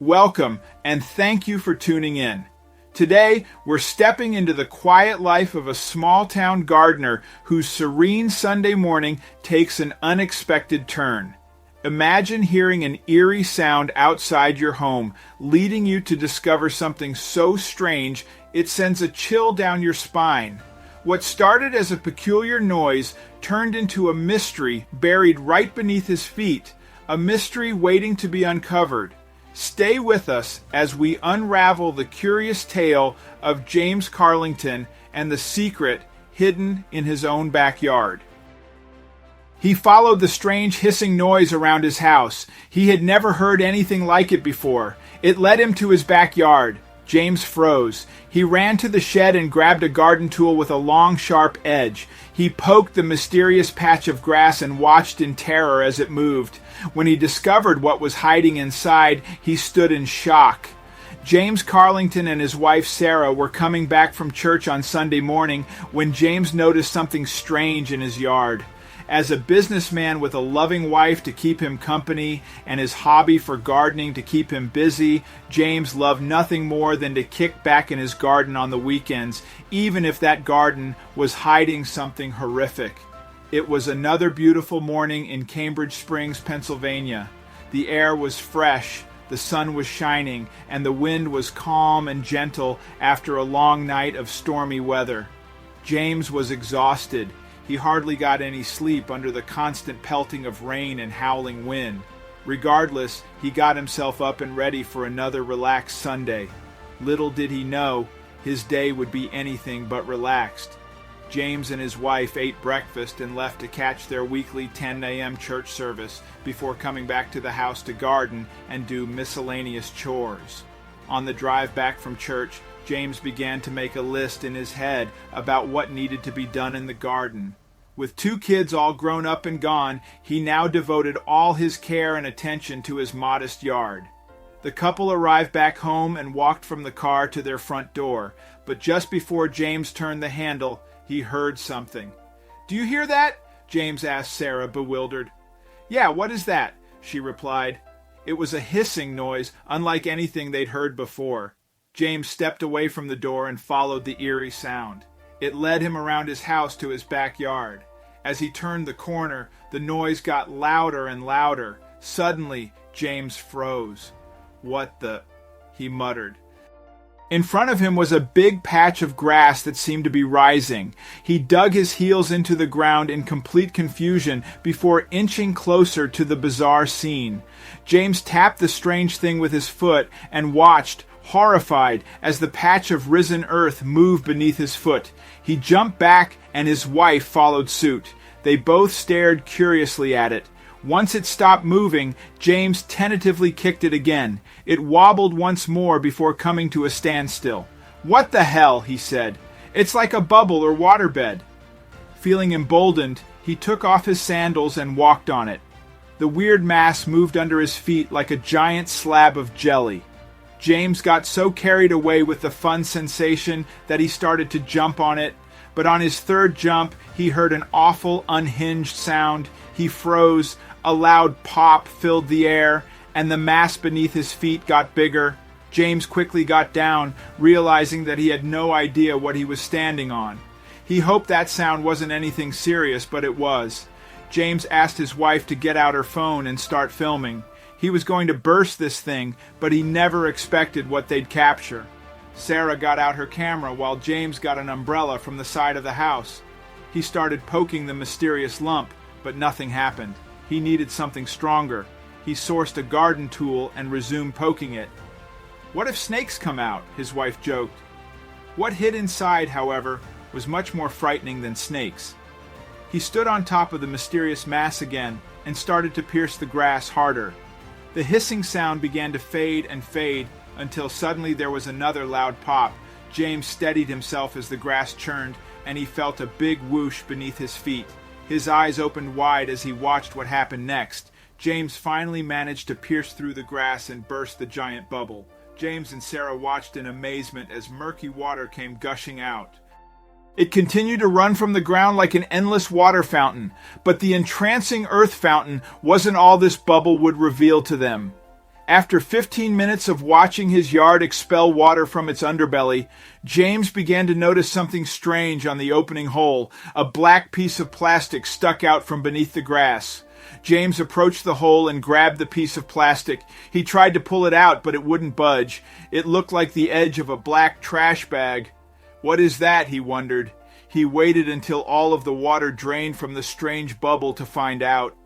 Welcome, and thank you for tuning in. Today, we're stepping into the quiet life of a small-town gardener whose serene Sunday morning takes an unexpected turn. Imagine hearing an eerie sound outside your home, leading you to discover something so strange it sends a chill down your spine. What started as a peculiar noise turned into a mystery buried right beneath his feet, a mystery waiting to be uncovered. Stay with us as we unravel the curious tale of James Carlington and the secret hidden in his own backyard. He followed the strange hissing noise around his house. He had never heard anything like it before. It led him to his backyard. James froze. He ran to the shed and grabbed a garden tool with a long, sharp edge. He poked the mysterious patch of grass and watched in terror as it moved. When he discovered what was hiding inside, he stood in shock. James Carlington and his wife Sarah were coming back from church on Sunday morning when James noticed something strange in his yard. As a businessman with a loving wife to keep him company and his hobby for gardening to keep him busy, James loved nothing more than to kick back in his garden on the weekends, even if that garden was hiding something horrific. It was another beautiful morning in Cambridge Springs, Pennsylvania. The air was fresh, the sun was shining, and the wind was calm and gentle after a long night of stormy weather. James was exhausted. He hardly got any sleep under the constant pelting of rain and howling wind. Regardless, he got himself up and ready for another relaxed Sunday. Little did he know, his day would be anything but relaxed. James and his wife ate breakfast and left to catch their weekly 10 a.m. church service before coming back to the house to garden and do miscellaneous chores. On the drive back from church, James began to make a list in his head about what needed to be done in the garden. With 2 kids all grown up and gone, he now devoted all his care and attention to his modest yard. The couple arrived back home and walked from the car to their front door, but just before James turned the handle, he heard something. "Do you hear that?" James asked Sarah, bewildered. "Yeah, what is that?" she replied. It was a hissing noise, unlike anything they'd heard before. James stepped away from the door and followed the eerie sound. It led him around his house to his backyard. As he turned the corner, the noise got louder and louder. Suddenly, James froze. "What the?" he muttered. In front of him was a big patch of grass that seemed to be rising. He dug his heels into the ground in complete confusion before inching closer to the bizarre scene. James tapped the strange thing with his foot and watched, horrified, as the patch of risen earth moved beneath his foot. He jumped back and his wife followed suit. They both stared curiously at it. Once it stopped moving, James tentatively kicked it again. It wobbled once more before coming to a standstill. "What the hell?" he said. "It's like a bubble or waterbed." Feeling emboldened, he took off his sandals and walked on it. The weird mass moved under his feet like a giant slab of jelly. James got so carried away with the fun sensation that he started to jump on it, but on his third jump, he heard an awful, unhinged sound. He froze. A loud pop filled the air, and the mass beneath his feet got bigger. James quickly got down, realizing that he had no idea what he was standing on. He hoped that sound wasn't anything serious, but it was. James asked his wife to get out her phone and start filming. He was going to burst this thing, but he never expected what they'd capture. Sarah got out her camera while James got an umbrella from the side of the house. He started poking the mysterious lump, but nothing happened. He needed something stronger. He sourced a garden tool and resumed poking it. "What if snakes come out?" his wife joked. What hid inside, however, was much more frightening than snakes. He stood on top of the mysterious mass again and started to pierce the grass harder. The hissing sound began to fade and fade until suddenly there was another loud pop. James steadied himself as the grass churned, and he felt a big whoosh beneath his feet. His eyes opened wide as he watched what happened next. James finally managed to pierce through the grass and burst the giant bubble. James and Sarah watched in amazement as murky water came gushing out. It continued to run from the ground like an endless water fountain, but the entrancing earth fountain wasn't all this bubble would reveal to them. After 15 minutes of watching his yard expel water from its underbelly, James began to notice something strange on the opening hole. A black piece of plastic stuck out from beneath the grass. James approached the hole and grabbed the piece of plastic. He tried to pull it out, but it wouldn't budge. It looked like the edge of a black trash bag. What is that? He wondered. He waited until all of the water drained from the strange bubble to find out.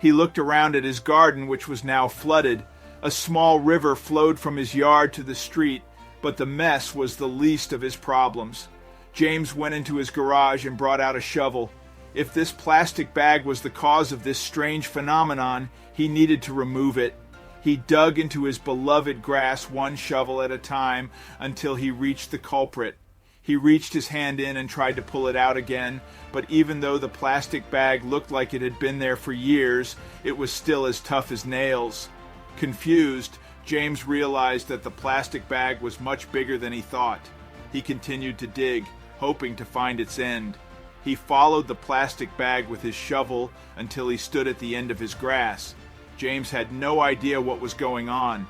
He looked around at his garden, which was now flooded. A small river flowed from his yard to the street, but the mess was the least of his problems. James went into his garage and brought out a shovel. If this plastic bag was the cause of this strange phenomenon, he needed to remove it. He dug into his beloved grass one shovel at a time until he reached the culprit. He reached his hand in and tried to pull it out again, but even though the plastic bag looked like it had been there for years, it was still as tough as nails. Confused, James realized that the plastic bag was much bigger than he thought. He continued to dig, hoping to find its end. He followed the plastic bag with his shovel until he stood at the end of his grass. James had no idea what was going on.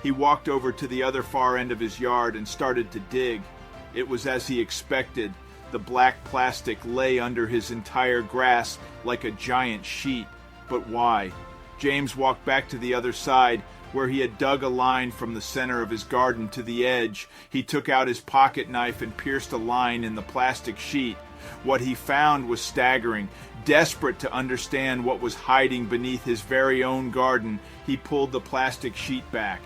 He walked over to the other far end of his yard and started to dig. It was as he expected. The black plastic lay under his entire grass like a giant sheet. But why? James walked back to the other side, where he had dug a line from the center of his garden to the edge. He took out his pocket knife and pierced a line in the plastic sheet. What he found was staggering. Desperate to understand what was hiding beneath his very own garden, he pulled the plastic sheet back.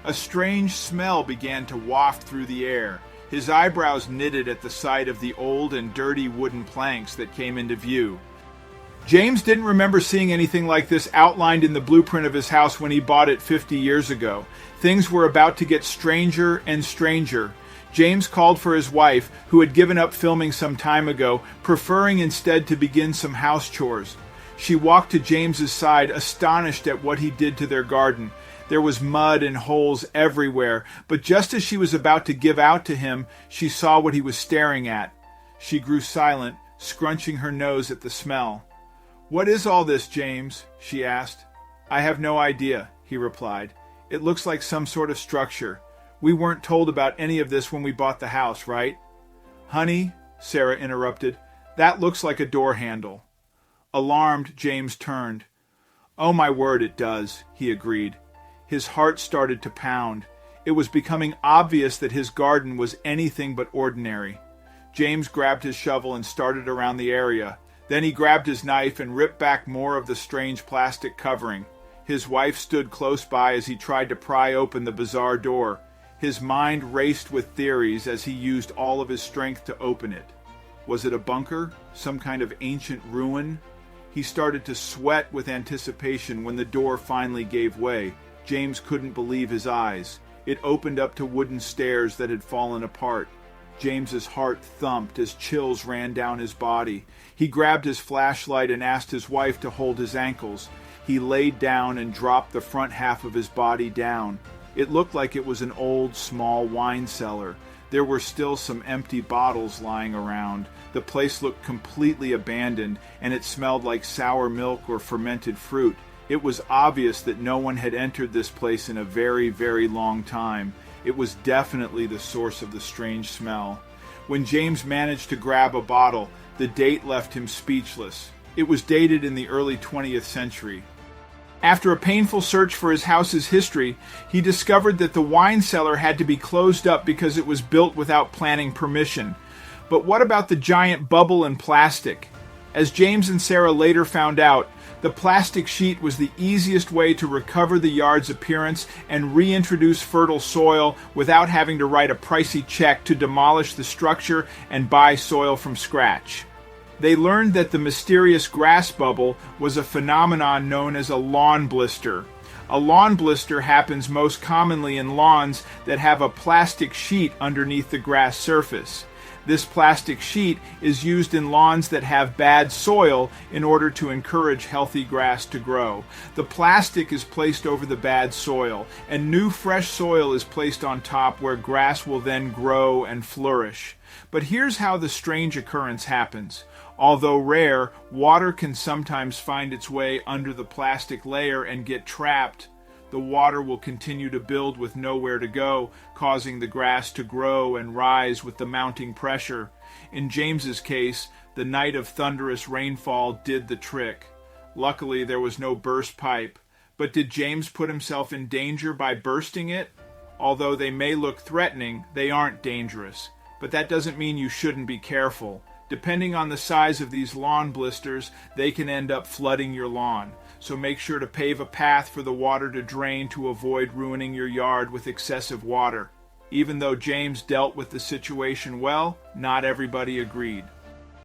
A strange smell began to waft through the air. His eyebrows knitted at the sight of the old and dirty wooden planks that came into view. James didn't remember seeing anything like this outlined in the blueprint of his house when he bought it 50 years ago. Things were about to get stranger and stranger. James called for his wife, who had given up filming some time ago, preferring instead to begin some house chores. She walked to James's side, astonished at what he did to their garden. There was mud and holes everywhere, but just as she was about to give out to him, she saw what he was staring at. She grew silent, scrunching her nose at the smell. "What is all this, James?" she asked. "I have no idea," he replied. "It looks like some sort of structure. We weren't told about any of this when we bought the house, right?" "Honey," Sarah interrupted, "that looks like a door handle." Alarmed, James turned. "Oh my word, it does," he agreed. His heart started to pound. It was becoming obvious that his garden was anything but ordinary. James grabbed his shovel and started around the area. Then he grabbed his knife and ripped back more of the strange plastic covering. His wife stood close by as he tried to pry open the bizarre door. His mind raced with theories as he used all of his strength to open it. Was it a bunker? Some kind of ancient ruin? He started to sweat with anticipation when the door finally gave way. James couldn't believe his eyes. It opened up to wooden stairs that had fallen apart. James's heart thumped as chills ran down his body. He grabbed his flashlight and asked his wife to hold his ankles. He laid down and dropped the front half of his body down. It looked like it was an old, small wine cellar. There were still some empty bottles lying around. The place looked completely abandoned, and it smelled like sour milk or fermented fruit. It was obvious that no one had entered this place in a very, very long time. It was definitely the source of the strange smell. When James managed to grab a bottle, the date left him speechless. It was dated in the early 20th century. After a painful search for his house's history, he discovered that the wine cellar had to be closed up because it was built without planning permission. But what about the giant bubble in plastic? As James and Sarah later found out, the plastic sheet was the easiest way to recover the yard's appearance and reintroduce fertile soil without having to write a pricey check to demolish the structure and buy soil from scratch. They learned that the mysterious grass bubble was a phenomenon known as a lawn blister. A lawn blister happens most commonly in lawns that have a plastic sheet underneath the grass surface. This plastic sheet is used in lawns that have bad soil in order to encourage healthy grass to grow. The plastic is placed over the bad soil, and new fresh soil is placed on top where grass will then grow and flourish. But here's how the strange occurrence happens. Although rare, water can sometimes find its way under the plastic layer and get trapped. The water will continue to build with nowhere to go, causing the grass to grow and rise with the mounting pressure. In James's case, the night of thunderous rainfall did the trick. Luckily, there was no burst pipe. But did James put himself in danger by bursting it? Although they may look threatening, they aren't dangerous. But that doesn't mean you shouldn't be careful. Depending on the size of these lawn blisters, they can end up flooding your lawn. So make sure to pave a path for the water to drain to avoid ruining your yard with excessive water. Even though James dealt with the situation well, not everybody agreed.